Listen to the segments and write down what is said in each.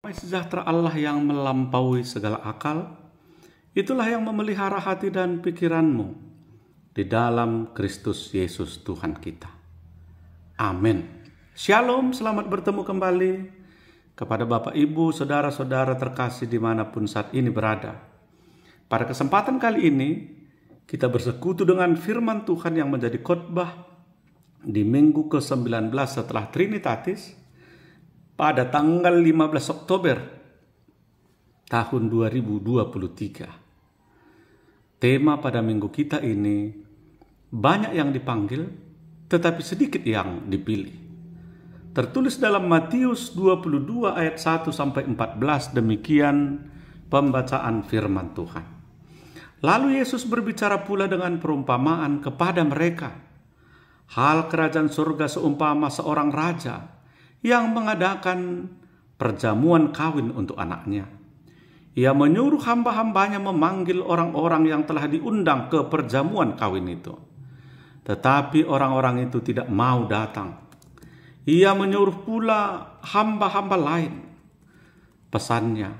Damai sejahtera Allah yang melampaui segala akal, itulah yang memelihara hati dan pikiranmu di dalam Kristus Yesus Tuhan kita. Amin. Shalom, selamat bertemu kembali kepada Bapak, Ibu, Saudara-saudara terkasih dimanapun saat ini berada. Pada kesempatan kali ini, kita bersekutu dengan firman Tuhan yang menjadi khotbah di minggu ke-19 setelah Trinitatis, pada tanggal 15 Oktober tahun 2023. Tema pada minggu kita ini, banyak yang dipanggil tetapi sedikit yang dipilih. Tertulis dalam Matius 22 ayat 1-14, demikian pembacaan firman Tuhan. Lalu Yesus berbicara pula dengan perumpamaan kepada mereka. Hal kerajaan surga seumpama seorang raja yang mengadakan perjamuan kawin untuk anaknya. Ia menyuruh hamba-hambanya memanggil orang-orang yang telah diundang ke perjamuan kawin itu. Tetapi orang-orang itu tidak mau datang. Ia menyuruh pula hamba-hamba lain. Pesannya,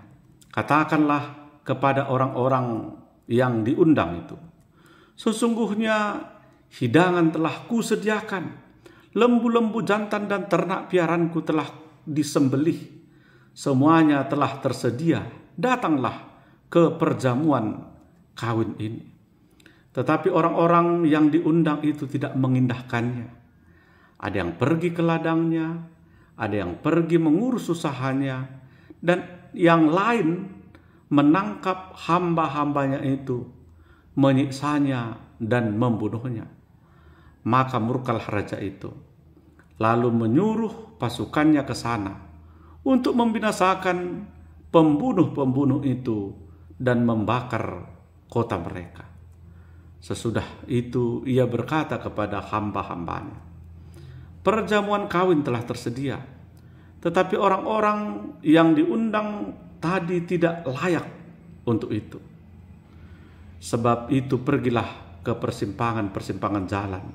katakanlah kepada orang-orang yang diundang itu, sesungguhnya hidangan telah kusediakan. Lembu-lembu jantan dan ternak piaranku telah disembelih. Semuanya telah tersedia. Datanglah ke perjamuan kawin ini. Tetapi orang-orang yang diundang itu tidak mengindahkannya. Ada yang pergi ke ladangnya, ada yang pergi mengurus usahanya, dan yang lain menangkap hamba-hambanya itu, menyiksanya dan membunuhnya. Maka murkalah raja itu, lalu menyuruh pasukannya ke sana untuk membinasakan pembunuh-pembunuh itu dan membakar kota mereka. Sesudah itu ia berkata kepada hamba-hambanya, perjamuan kawin telah tersedia, tetapi orang-orang yang diundang tadi tidak layak untuk itu. Sebab itu pergilah ke persimpangan-persimpangan jalan,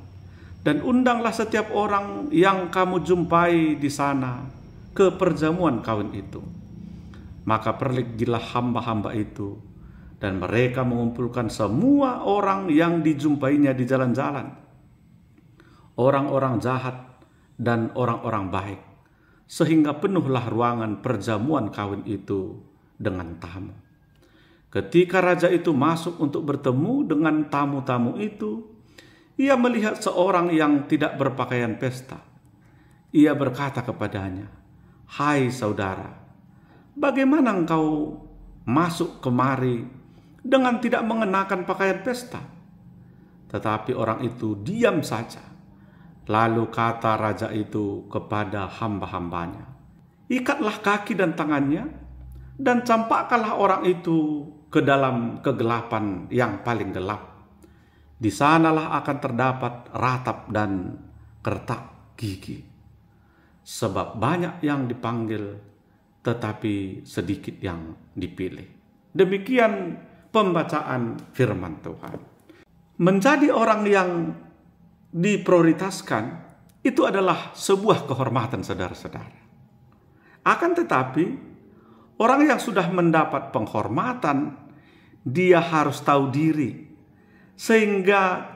dan undanglah setiap orang yang kamu jumpai di sana ke perjamuan kawin itu. Maka pergilah hamba-hamba itu, dan mereka mengumpulkan semua orang yang dijumpainya di jalan-jalan, orang-orang jahat dan orang-orang baik, sehingga penuhlah ruangan perjamuan kawin itu dengan tamu. Ketika raja itu masuk untuk bertemu dengan tamu-tamu itu, ia melihat seorang yang tidak berpakaian pesta. Ia berkata kepadanya, "Hai saudara, bagaimana engkau masuk kemari dengan tidak mengenakan pakaian pesta?" Tetapi orang itu diam saja. Lalu kata raja itu kepada hamba-hambanya, "Ikatlah kaki dan tangannya, dan campakkanlah orang itu ke dalam kegelapan yang paling gelap. Di sanalah akan terdapat ratap dan kertak gigi. Sebab banyak yang dipanggil, tetapi sedikit yang dipilih." Demikian pembacaan firman Tuhan. Menjadi orang yang diprioritaskan itu adalah sebuah kehormatan, saudara-saudara. Akan tetapi, orang yang sudah mendapat penghormatan, dia harus tahu diri, sehingga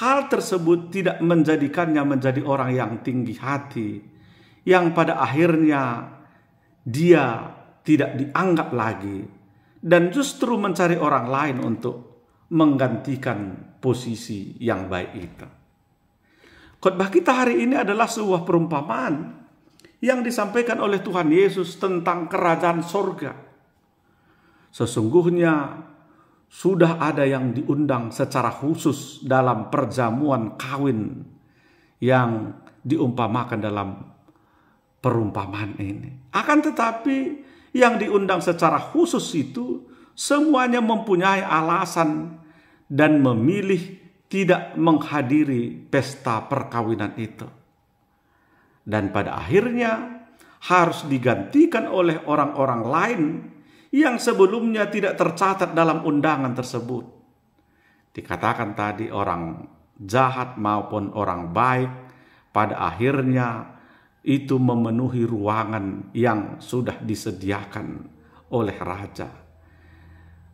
hal tersebut tidak menjadikannya menjadi orang yang tinggi hati, yang pada akhirnya dia tidak dianggap lagi, dan justru mencari orang lain untuk menggantikan posisi yang baik itu. Khotbah kita hari ini adalah sebuah perumpamaan yang disampaikan oleh Tuhan Yesus tentang kerajaan sorga. Sesungguhnya sudah ada yang diundang secara khusus dalam perjamuan kawin yang diumpamakan dalam perumpamaan ini. Akan tetapi yang diundang secara khusus itu semuanya mempunyai alasan dan memilih tidak menghadiri pesta perkawinan itu. Dan pada akhirnya harus digantikan oleh orang-orang lain yang sebelumnya tidak tercatat dalam undangan tersebut. Dikatakan tadi orang jahat maupun orang baik pada akhirnya itu memenuhi ruangan yang sudah disediakan oleh raja.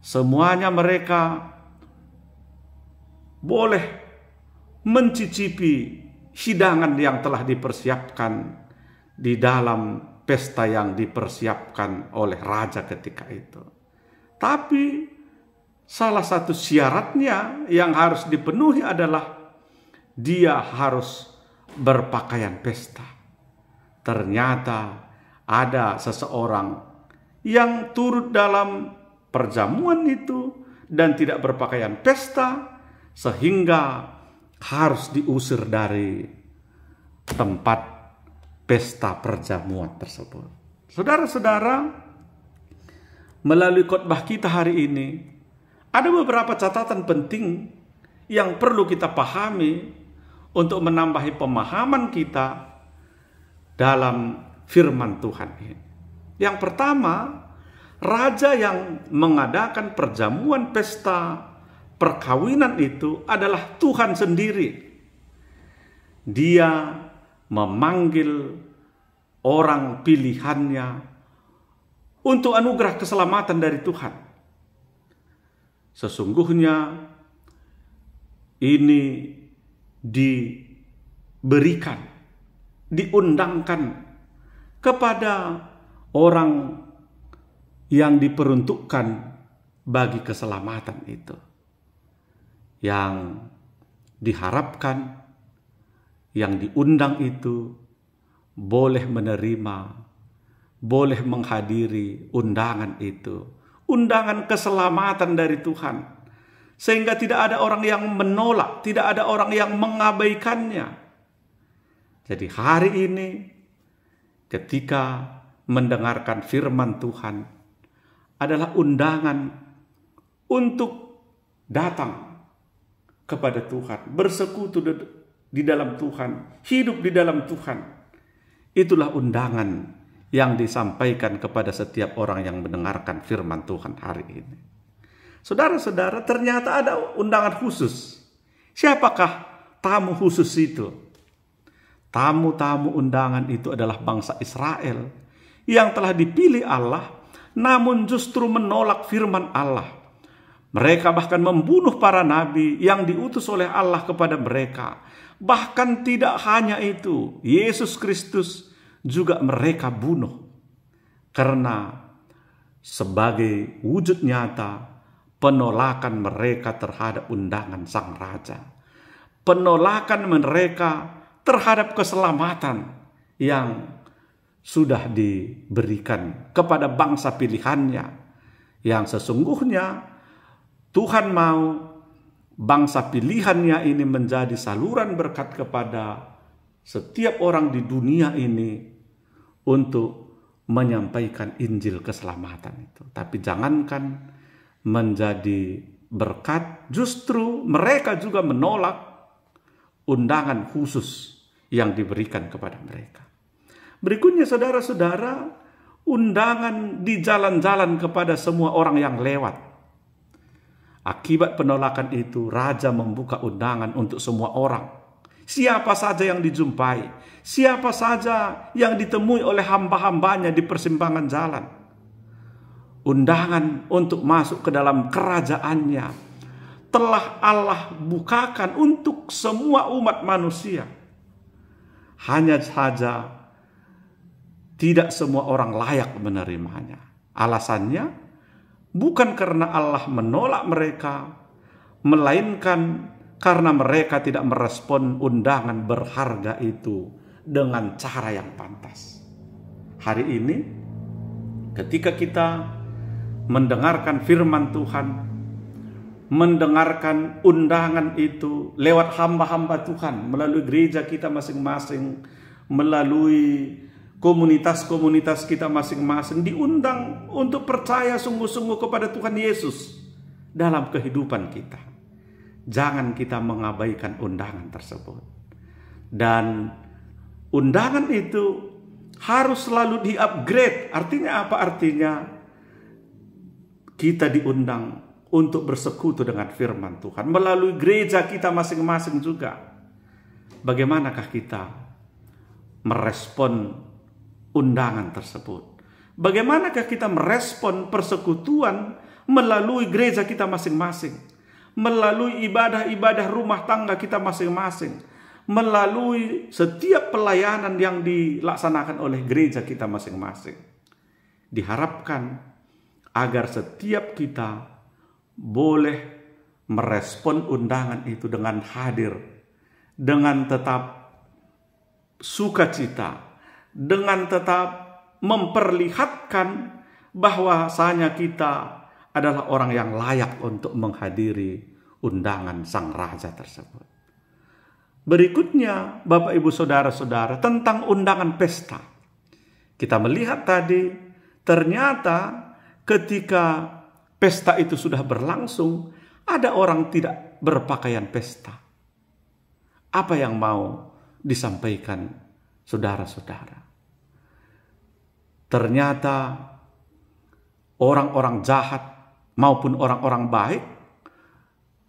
Semuanya mereka boleh mencicipi hidangan yang telah dipersiapkan di dalam pesta yang dipersiapkan oleh raja ketika itu. Tapi salah satu syaratnya yang harus dipenuhi adalah dia harus berpakaian pesta. Ternyata ada seseorang yang turut dalam perjamuan itu dan tidak berpakaian pesta, sehingga harus diusir dari tempat pesta perjamuan tersebut. Saudara-saudara, melalui khotbah kita hari ini, ada beberapa catatan penting yang perlu kita pahami untuk menambahi pemahaman kita dalam firman Tuhan ini. Yang pertama, raja yang mengadakan perjamuan pesta perkawinan itu adalah Tuhan sendiri. Dia memanggil orang pilihannya untuk anugerah keselamatan dari Tuhan. Sesungguhnya ini diberikan, diundangkan kepada orang yang diperuntukkan bagi keselamatan itu. Yang diharapkan, yang diundang itu boleh menerima, boleh menghadiri undangan itu. Undangan keselamatan dari Tuhan. Sehingga tidak ada orang yang menolak, tidak ada orang yang mengabaikannya. Jadi hari ini ketika mendengarkan firman Tuhan adalah undangan untuk datang kepada Tuhan, bersekutu di dalam Tuhan, hidup di dalam Tuhan. Itulah undangan yang disampaikan kepada setiap orang yang mendengarkan firman Tuhan hari ini. Saudara-saudara, ternyata ada undangan khusus. Siapakah tamu khusus itu? Tamu-tamu undangan itu adalah bangsa Israel yang telah dipilih Allah, namun justru menolak firman Allah. Mereka bahkan membunuh para nabi yang diutus oleh Allah kepada mereka. Bahkan tidak hanya itu, Yesus Kristus juga mereka bunuh. Karena sebagai wujud nyata penolakan mereka terhadap undangan sang raja. Penolakan mereka terhadap keselamatan yang sudah diberikan kepada bangsa pilihannya. Yang sesungguhnya Tuhan mau bangsa pilihannya ini menjadi saluran berkat kepada setiap orang di dunia ini untuk menyampaikan Injil keselamatan itu. Tapi jangankan menjadi berkat, justru mereka juga menolak undangan khusus yang diberikan kepada mereka. Berikutnya saudara-saudara, undangan di jalan-jalan kepada semua orang yang lewat. Akibat penolakan itu, raja membuka undangan untuk semua orang. Siapa saja yang dijumpai, siapa saja yang ditemui oleh hamba-hambanya di persimpangan jalan. Undangan untuk masuk ke dalam kerajaannya telah Allah bukakan untuk semua umat manusia. Hanya saja tidak semua orang layak menerimanya. Alasannya bukan karena Allah menolak mereka, melainkan karena mereka tidak merespon undangan berharga itu dengan cara yang pantas. Hari ini ketika kita mendengarkan firman Tuhan, mendengarkan undangan itu lewat hamba-hamba Tuhan, melalui gereja kita masing-masing, melalui komunitas-komunitas kita masing-masing, diundang untuk percaya sungguh-sungguh kepada Tuhan Yesus dalam kehidupan kita. Jangan kita mengabaikan undangan tersebut. Dan undangan itu harus selalu di-upgrade. Artinya apa? Artinya kita diundang untuk bersekutu dengan firman Tuhan melalui gereja kita masing-masing juga. Bagaimanakah kita merespon undangan tersebut? Bagaimanakah kita merespon persekutuan melalui gereja kita masing-masing, melalui ibadah-ibadah rumah tangga kita masing-masing, melalui setiap pelayanan yang dilaksanakan oleh gereja kita masing-masing? Diharapkan agar setiap kita boleh merespon undangan itu dengan hadir, dengan tetap sukacita, dengan tetap memperlihatkan bahwasanya kita adalah orang yang layak untuk menghadiri undangan sang raja tersebut. Berikutnya, Bapak Ibu Saudara-saudara, tentang undangan pesta. Kita melihat tadi, ternyata ketika pesta itu sudah berlangsung, ada orang tidak berpakaian pesta. Apa yang mau disampaikan saudara-saudara? Ternyata orang-orang jahat maupun orang-orang baik,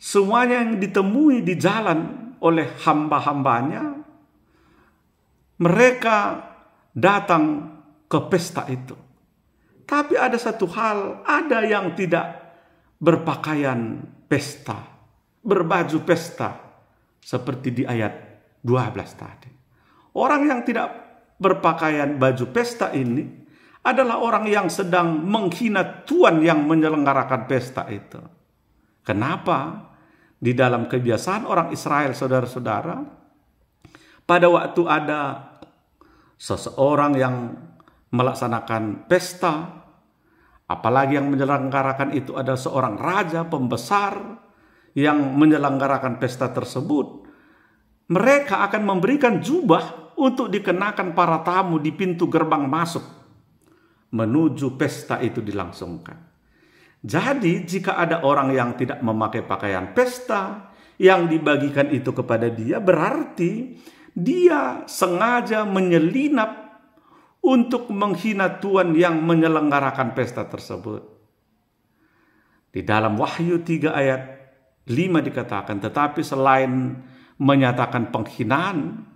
semuanya yang ditemui di jalan oleh hamba-hambanya, mereka datang ke pesta itu. Tapi ada satu hal, ada yang tidak berpakaian pesta, berbaju pesta, seperti di ayat 12 tadi. Orang yang tidak berpakaian baju pesta ini adalah orang yang sedang menghina Tuhan yang menyelenggarakan pesta itu. Kenapa? Di dalam kebiasaan orang Israel, saudara-saudara, pada waktu ada seseorang yang melaksanakan pesta, apalagi yang menyelenggarakan itu adalah seorang raja, pembesar yang menyelenggarakan pesta tersebut, mereka akan memberikan jubah untuk dikenakan para tamu di pintu gerbang masuk menuju pesta itu dilangsungkan. Jadi jika ada orang yang tidak memakai pakaian pesta yang dibagikan itu kepada dia, berarti dia sengaja menyelinap untuk menghina Tuhan yang menyelenggarakan pesta tersebut. Di dalam Wahyu 3 ayat 5 dikatakan, tetapi selain menyatakan penghinaan,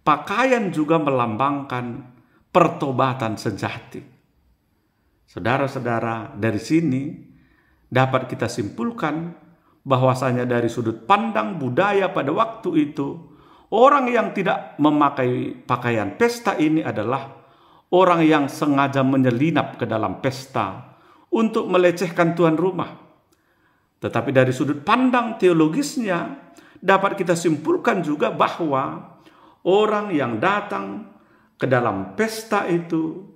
pakaian juga melambangkan pertobatan sejati. Saudara-saudara, dari sini dapat kita simpulkan bahwasanya dari sudut pandang budaya pada waktu itu, orang yang tidak memakai pakaian pesta ini adalah orang yang sengaja menyelinap ke dalam pesta untuk melecehkan tuan rumah. Tetapi dari sudut pandang teologisnya dapat kita simpulkan juga bahwa orang yang datang ke dalam pesta itu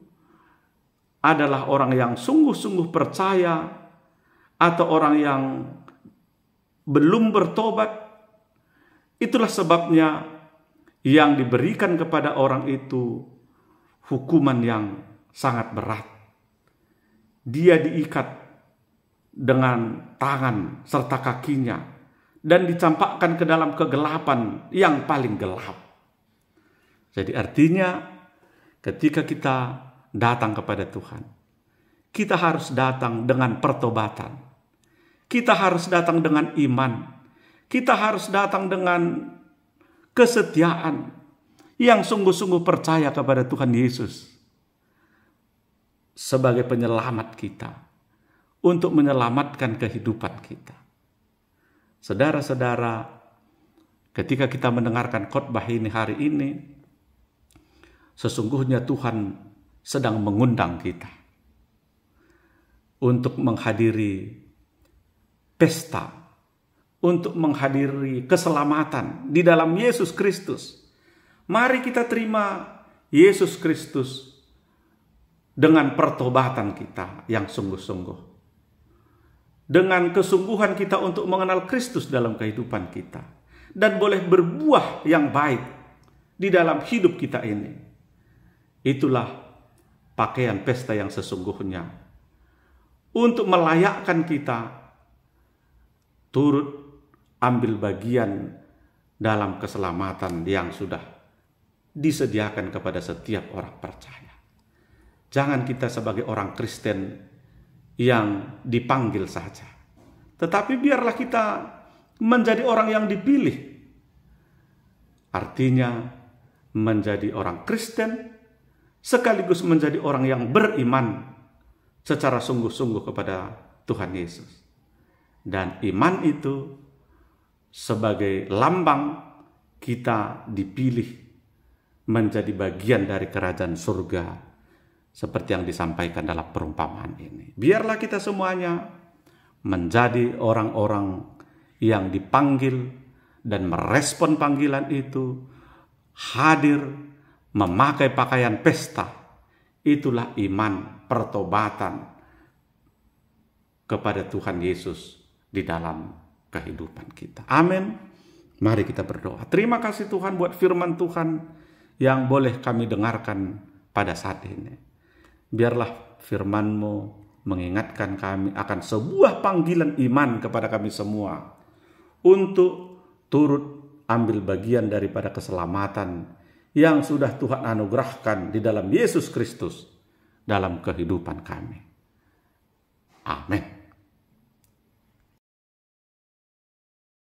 adalah orang yang sungguh-sungguh percaya atau orang yang belum bertobat. Itulah sebabnya yang diberikan kepada orang itu hukuman yang sangat berat. Dia diikat dengan tangan serta kakinya dan dicampakkan ke dalam kegelapan yang paling gelap. Jadi artinya ketika kita datang kepada Tuhan, kita harus datang dengan pertobatan. Kita harus datang dengan iman. Kita harus datang dengan kesetiaan yang sungguh-sungguh percaya kepada Tuhan Yesus sebagai penyelamat kita, untuk menyelamatkan kehidupan kita. Saudara-saudara, ketika kita mendengarkan khotbah ini hari ini, sesungguhnya Tuhan sedang mengundang kita untuk menghadiri pesta, untuk menghadiri keselamatan di dalam Yesus Kristus. Mari kita terima Yesus Kristus dengan pertobatan kita yang sungguh-sungguh, dengan kesungguhan kita untuk mengenal Kristus dalam kehidupan kita, dan boleh berbuah yang baik di dalam hidup kita ini. Itulah pakaian pesta yang sesungguhnya untuk melayakkan kita turut ambil bagian dalam keselamatan yang sudah disediakan kepada setiap orang percaya. Jangan kita sebagai orang Kristen yang dipanggil saja, tetapi biarlah kita menjadi orang yang dipilih. Artinya menjadi orang Kristen, sekaligus menjadi orang yang beriman secara sungguh-sungguh kepada Tuhan Yesus. Dan iman itu sebagai lambang kita dipilih menjadi bagian dari kerajaan surga, seperti yang disampaikan dalam perumpamaan ini. Biarlah kita semuanya menjadi orang-orang yang dipanggil dan merespon panggilan itu, hadir, memakai pakaian pesta. Itulah iman pertobatan kepada Tuhan Yesus di dalam kehidupan kita. Amin. Mari kita berdoa. Terima kasih Tuhan buat firman Tuhan yang boleh kami dengarkan pada saat ini. Biarlah firman-Mu mengingatkan kami akan sebuah panggilan iman kepada kami semua untuk turut ambil bagian daripada keselamatan yang sudah Tuhan anugerahkan di dalam Yesus Kristus dalam kehidupan kami.